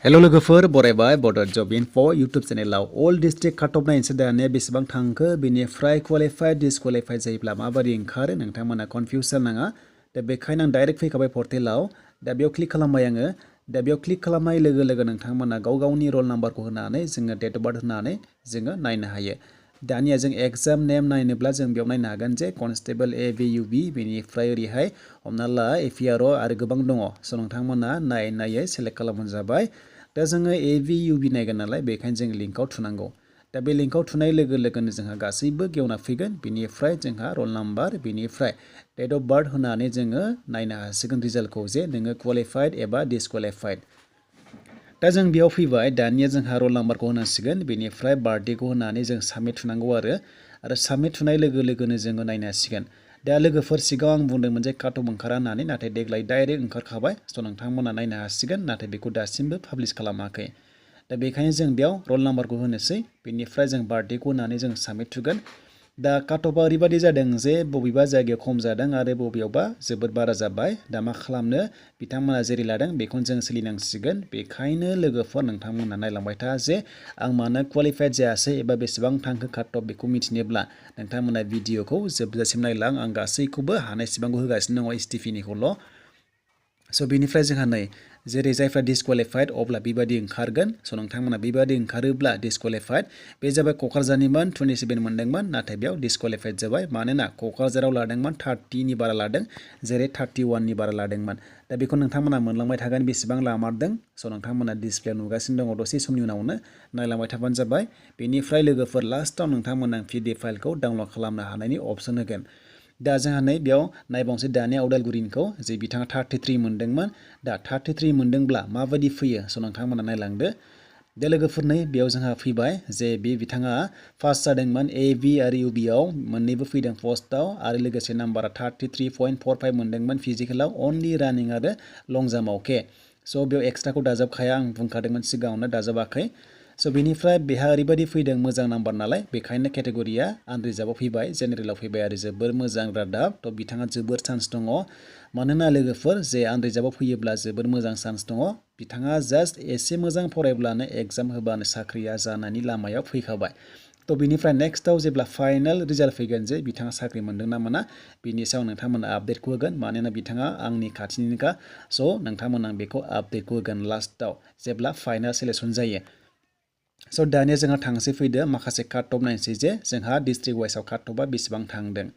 हेल' लोगोफोर बरायबाय बड' जब info YouTube चेनेलाव अल district काटअफ नायनोसै दानिया बेसेबां थांखो बेनिफ्राय क्वालिफाइड डिसक्वालिफाइड जायोब्ला माबादि ओंखारो नोंथांमोना कनफिउस जानाङा दा बेखायनो आं डाइरेक्ट फैखाबाय पर्टेलाव दा बेयाव क्लिक खालामबाय आङो दा बेयाव क्लिक खालामनाय लोगो लोगो नोंथांमोना गाव गावनि रल नाम्बारखौ होनानै जोङो डेट अफ बार्थ होनानै जोङो नायनो हायो दानिया जों एग्जाम नेम नायनोब्ला जों बेयाव नायनो हागोन जे कनस्टेबल AVUB बेनिफ्राय ओरैहाय हमना ला APRO आरो गोबां दङ स' नोंथांमोना नायै सेलेक्ट खालामबानो जाबाय दा जोङो AVUB नायगोन नालाय बेखायनो जों लिंकआव थुनांगौ दा बे लिंकआव थुनाय लोगो लोगोनो जोंहा गासैबो गेवना फैगोन बेनिफ्राय जोंहा रल नाम्बार बेनिफ्राय डेट अफ बार्थ होनानै जोङो नायनो हासिगोन रिजाल्टखौ जे नोङो क्वालिफाइड एबा डिसक्वालिफाइड दा जों बेयाव फैबाय दानिया जोंहा रल नाम्बारखौ होनांसिगोन बेनिफ्राय बार्थडेखौ होनानै जों साबमिट थुनांगौ आरो साबमिट थुनाय लोगो लोगोनो जोङो नायनो हासिगोन दा लोगोफोर सिगाङाव आं बुंदोंमोन जे काटअफ ओंखारा होननानै नाथाय देग्लाय डाइरेक्ट ओंखारखाबाय स' नोंथांमोना नायनो हासिगोन नाथाय बेखौ दासिमबो पाब्लिश खालामाखै दा बेखायनो जों बेयाव रल नाम्बारखौ होनोसै बेनिफ्राय जों बार्थडेखौ होनानै जों साबमिट थुगोन दा काटअफआ ओरैबायदि जादों जे बबेबा जायगायाव खम जादों आरो बबेयावबा जोबोद बारा जाबाय दा मा खालामनो बिथांमोना जेरै लादों बेखौनो जों सोलिनांसिगोन बेखायनो लोगोफोर नोंथांमोना नायलांबाय था जे आं मानो क्वालिफाइड जायासै एबा बेसेबां थांखो काटअफ बेखौ मिथिनोब्ला नोंथांमोना भिडिअखौ जोबजासिम नायलां आं गासैखौबो हानायसिबांखौ होगासिनो दङ STP-निखौल' स' बेनिफ्राय जोंहा नै जेरै जायफ्रा डिसक्वालिफाइड अब्ला बेबायदि ओंखारगोन स' नोंथांमोना बेबायदि ओंखारोब्ला डिसक्वालिफाइड बे जाबाय क'क्राझारनिमोन 27 मोनदोंमोन नाथाय बेयाव डिसक्वालिफाइड जाबाय मानोना क'क्राझाराव लादोंमोन 30नि बारा लादों जेरै 31नि बारा लादोंमोन दा बेखौ नोंथांमोना मोनलांबाय थागोन बेसेबां लामारदों स' नोंथांमोना डिसप्लेआव नुगासिनो दङ दसे समनि उनावनो नायलांबाय थाबानो जाबाय बेनिफ्राय लोगोफोर लास्टआव नोंथांमोना PDF फाइलखौ डाउनलड खालामनो हानायनि अपसन होगोन दा जोंहा नै बेयाव नायबावनोसै दानिया उदालगुरिनिखौ जे बिथाङा 33 मोनदोंमोन दा 33 मोनदोंब्ला माबायदि फैयो स' नोंथांमोना नायलांदो दा लोगोफोर नै बेयाव जोंहा फैबाय जे बे बिथाङा फार्स्ट जादोंमोन AV आरो UBआव मोननैबो फैदों पस्टआव आरो लोगोसे नाम्बारा 33.45 मोनदोंमोन फिजिकेलाव अनलि रानिं आरो लं जाम्पआव अके स' बेयाव एक्सट्राखौ दाजाबखाया आं बुंखादोंमोन सिगाङावनो दाजाबाखै स' बेनिफ्राय बेहा ओरैबायदि फैदों मोजां नाम्बार नालाय बेखायनो केटेगरिया आनरिजार्भआव फैबाय जेनेरेलाव फैबाय आरो जोबोर मोजां रादाब थ' बिथाङा जोबोर चान्स दङ मानोना लोगोफोर जे आनरिजार्भआव फैयोब्ला जोबोर मोजां चान्स दङ बिथाङा जास्ट एसे मोजां फरायब्लानो एग्जाम होबानो साख्रिया जानायनि लामायाव फैखाबाय थ' बिनिफ्राय नेक्स्टआव जेब्ला फाइनाल रिजाल्ट फैगोन जे बिथाङा साख्रि मोनदों ना मोना बिनि सायाव नोंथांमोना आपडेटखौ होगोन मानोना बिथाङा आंनि खाथिनिनोखा स' नोंथांमोना बेखौ आपडेटखौ होगोन लास्टआव जेब्ला फाइनाल सिलेक्सन जायो स' दानिया जोंहा थांसै फैदो माखासे काटअफ नायनोसै जे जोंहा डिस्ट्रिक्ट वाइसआव काटअफआ बेसेबां थांदों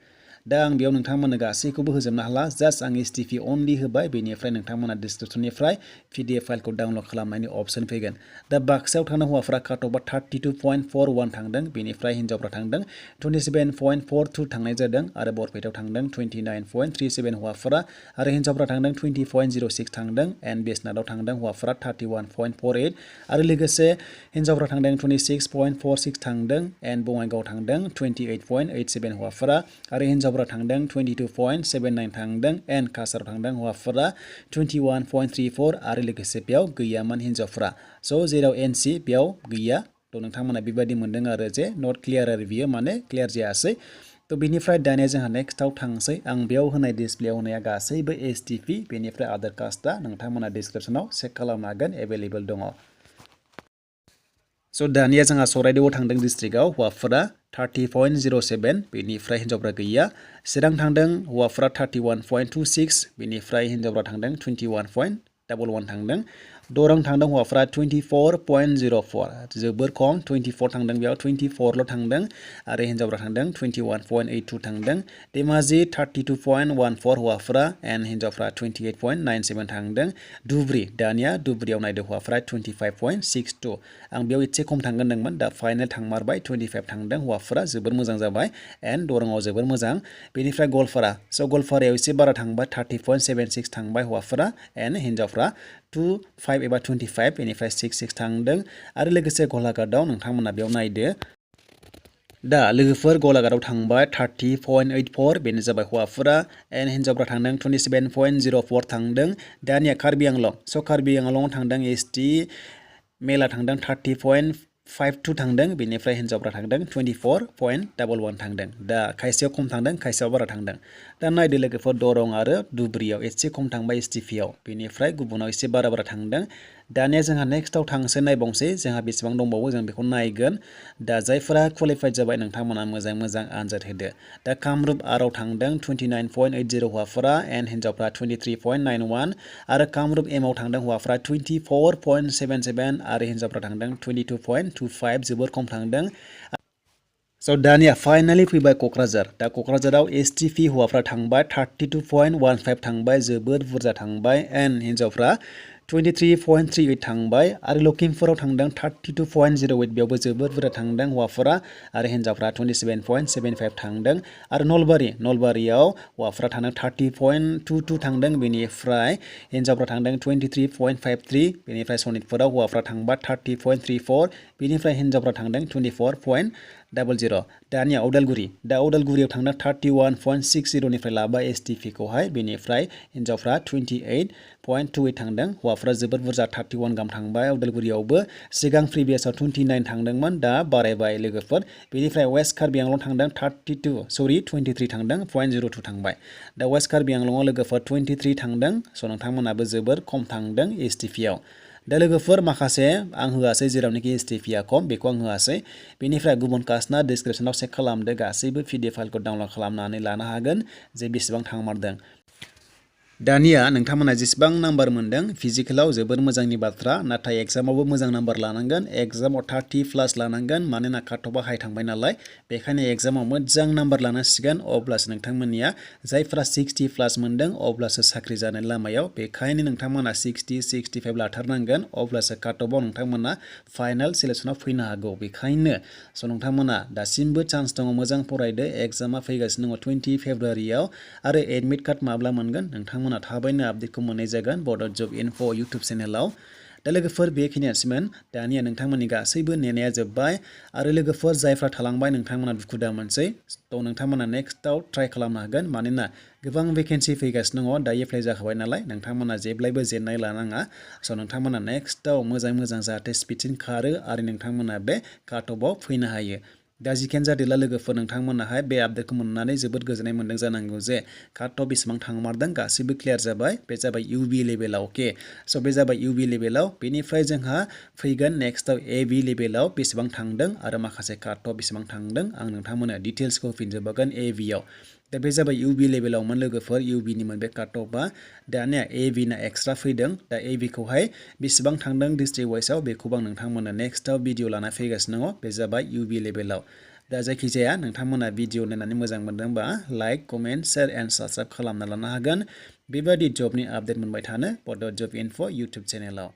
दा आं बेयाव नोंथांमोननो गासैखौबो होजोबनो हाला जास्ट आं STP अनलि होबाय बेनिफ्राय नोंथांमोना डिसक्रिपसननिफ्राय PDF फाइलखौ डाउनलड खालामनायनि अपसन फैगोन दा बाक्सायाव थानाय हौवाफोरा काटअफआ 32.41 थांदों बेनिफ्राय हिन्जावफ्रा थांदों 27.42 थांनाय जादों आरो बरपेटायाव थांदों 29.37 हौवाफोरा आरो हिन्जावफ्रा थांदों 20.06 थांदों एन्ड बेसनाथआव थांदों हौवाफोरा 31.48 आरो लोगोसे हिन्जावफ्रा थांदों 26.46 थांदों एन्ड बङाइगाव थांदों 28.87 हौवाफोरा आरो हिन्जावफ्रा थांदों 22.79 थांदों एन्ड कासाराव थांदों हौवाफोरा 21.34 आरो लोगोसे बेयाव गैयामोन हिन्जावफ्रा स' जेराव NC बेयाव गैया थ' नोंथांमोना बेबायदि मोनदों आरो जे नट क्लियार आरो बियो माने क्लियार जायासै थ' बेनिफ्राय दानिया जोंहा नेक्स्टआव थांसै आं बेयाव होनाय डिसप्लेआव होनाया गासैबो STP बेनिफ्राय आधार कास्टआ नोंथांमोना डिसक्रिपसनाव चेक खालामनो हागोन एभेलेबल दङ स' दानिया जोंहा सराइदेउआव थांदों डिस्ट्रिक्टआव हौवाफोरा 30.07 बेनिफ्राय हिन्जावफ्रा गैया चिरां थांदों हौवाफोरा 31.26 बेनिफ्राय हिन्जावफ्रा थांदों 21.11 थांदों दरं थांदों हौवाफ्रा 24.04 जोबोर खम 24 थांदों बेयाव 24ल' थांदों आरो हिन्जावफ्रा थांदों 21.82 थांदों धेमाजि 32.14 हौवाफ्रा एन्ड हिन्जावफ्रा 28.97 थांदों धुब्रि दानिया धुब्रियाव नायदो हौवाफ्रा 25.62 आं बेयाव एसे खम थांगोन होनदोंमोन दा फाइनेल थांमारबाय 25 थांदों हौवाफोरा जोबोर मोजां जाबाय एन्ड दरंआव जोबोर मोजां बेनिफ्राय गवालपारा स' गवालपारायाव एसे बारा थांबाय 30.76 थांबाय हौवाफोरा एन्ड हिन्जावफ्रा 25 एबा 25 बेनिफ्राय 66 थांदों आरो लोगोसे गलाघाटआव नोंथांमोना बेयाव नायदो दा लोगोफोर गलाघाटआव थांबाय 30.84 बेनो जाबाय हौवाफोरा एन्ड हिन्जावफ्रा थांदों 27.04 थांदों दानिया कार्बि आंलं स' कार्बि आंलंआव थांदों ST मेला थांदों 30.58 24.52 थांदों बेनिफ्राय हिन्जावफ्रा थांदों 24.11 थांदों दा खायसेयाव खम थांदों खायसेयाव बारा थांदों दा नायदो लोगोफोर दरं आरो धुबुरीयाव एसे खम थांबाय एसटिपिआव बेनिफ्राय गुबुनाव एसे बारा थांदों दानिया जोंहा नेक्स्टआव थांसै नायबावसै जोंहा बेसेबां दंबावो जों बेखौ नायगोन दा जायफोरा क्वालिफाइड जाबाय नोंथांमोना मोजां आनजाद होदो दा कामरुप आरआव थांदों 29.80 हौवाफोरा एन्ड हिन्जावफ्रा 23.91 आरो कामरुप एमआव थांदों हौवाफोरा 24.77 आरो हिन्जावफ्रा थांदों 22.25 जोबोर खम थांदों स' दानिया फाइनालि फैबाय क'क्राझार दा क'क्राझाराव एसटिपि हौवाफ्रा थांबाय 32.15 थांबाय जोबोद बुरजा थांबाय एन्ड हिन्जावफ्रा 23.38 थांबाय आरो लखिमपुराव थांदों 32.08 बेयावबो जोबोद बुरजा थांदों हौवाफोरा आरो हिन्जावफ्रा 27.75 थांदों आरो नलबारियाव हौवाफोरा थांदों 30.22 थांदों बेनिफ्राय हिन्जावफ्रा थांदों 23.53 बेनिफ्राय सनितपुराव हौवाफ्रा थांबा 30.34 बेनिफ्राय हिन्जावफ्रा थांदों 24.00 दानिया उदालगुरियाव थांदों 31.60 निफ्राय लाबाय एसटिपि खौहाय बेनिफ्राय हिन्जावफ्रा 28.28 थांदों हौवाफ्रा जोबोद बुरजा 31 गाहाम थांबाय उदालगुरियावबो सिगां प्रिभियासआव 29 थांदोंमोन दा बारायबाय लोगोफोर बेनिफ्राय वेस्ट कार्बि आंलं थांदों 23 थांदों 0.02 थांबाय दा वेस्ट कार्बि आंलंआव लोगोफोर 23 थांदों स' नोंथांमोनाबो जोबोर खम थांदों एसटिपिआव दा लोगोफोर माखासे आं होआसै जेरावनोखि एसटिपिआ खम बेखौ आं होआसै बेनिफ्राय गुबुन कास्टना डिसक्रिपसनाव चेक खालामदो गासैबो पिडिएफ फाइलखौ डाउनलड खालामनानै लानो हागोन जे बेसेबां थांमारदों दानिया नोंथांमोना जेसेबां नाम्बार मोनदों फिजिकेलाव जोबोर मोजांनि बाथ्रा नाथाय एग्जामावबो मोजां नाम्बार लानांगोन एग्जामाव 30+ लानांगोन मानोना काटअफआ हाइ थांबाय नालाय बेखायनो एग्जामाव मोजां नाम्बार लानांसिगोन अब्लासो नोंथांमोननिया जायफ्रा 60+ मोनदों अब्लासो साख्रि जानायनि लामायाव बेखायनो नोंथांमोना 60-65 लाथारनांगोन अब्लासो काटअफआव नोंथांमोना फाइनाल सिलेक्सनाव फैनो हागौ बेखायनो स' नोंथांमोना दासिमबो चान्स दङ मोजां फरायदो एग्जामा फैगासिनो दङ 20 फेब्रुवारियाव आरो एडमिट कार्ड माब्ला मोनगोन नोंथांमोना थाबैनो आपडेटखौ मोननाय जागोन बड' जब इनफ' इउटुब चेनेलाव दा लोगोफोर बेखिनियानोसैमोन दानिया नोंथांमोननि गासैबो नेनाया जोब्बाय आरो लोगोफोर जायफ्रा थालांबाय नोंथांमोना दुखु दा मोनसै थ' नोंथांमोना नेक्स्टआव ट्राइ खालामनो हागोन मानोना गोबां भेकेन्सि फैगासिनो दङ दा एप्लाइ जाखाबाय नालाय नोंथांमोना जेब्लायबो जेननाय लानाङा स' नोंथांमोना नेक्स्टआव मोजां जाहाथे स्पिडसिन खारो आरो नोंथांमोना बे काटअफआव फैनो हायो दा जिखियानो जादोला लोगोफोर नोंथांमोनाहाय बे आपडेटखौ मोननानै जोबोद गोजोननाय मोन्दों जानांगौ जे काटअफ बेसेबां थांमारदों गासैबो क्लियार जाबाय बे जाबाय इउबि लेभेलाव अके स' बे जाबाय इउबि लेभेलाव बेनिफ्राय जोंहा फैगोन नेक्स्टआव एबि लेभेलाव बेसेबां थांदों आरो माखासे काटअफ बेसेबां थांदों आं नोंथांमोननो डिटेल्सखौ होफिनजोबगोन एबिआव दा बे जाबाय इउबि लेभेलावमोन लोगोफोर इउबिनिमोन बे काटअफआ दानिया एबिना एक्सट्रा फैदों दा एबिखौहाय बेसेबां थांदों डिस्ट्रिक्ट वाइसआव बेखौबो आं नोंथांमोननो नेक्स्टआव भिडिअ लाना फैगासिनो दङ बे जाबाय इउबि लेभेलाव दा जायखिजाया नोंथांमोना भिडिअ नायनानै मोजां मोनदोंबा like comment share and subscribe खालामना लानो हागोन बेबादि जबनि आपडेट मोनबाय थानो बड' जब इनफ' इउटुब चेनेलाव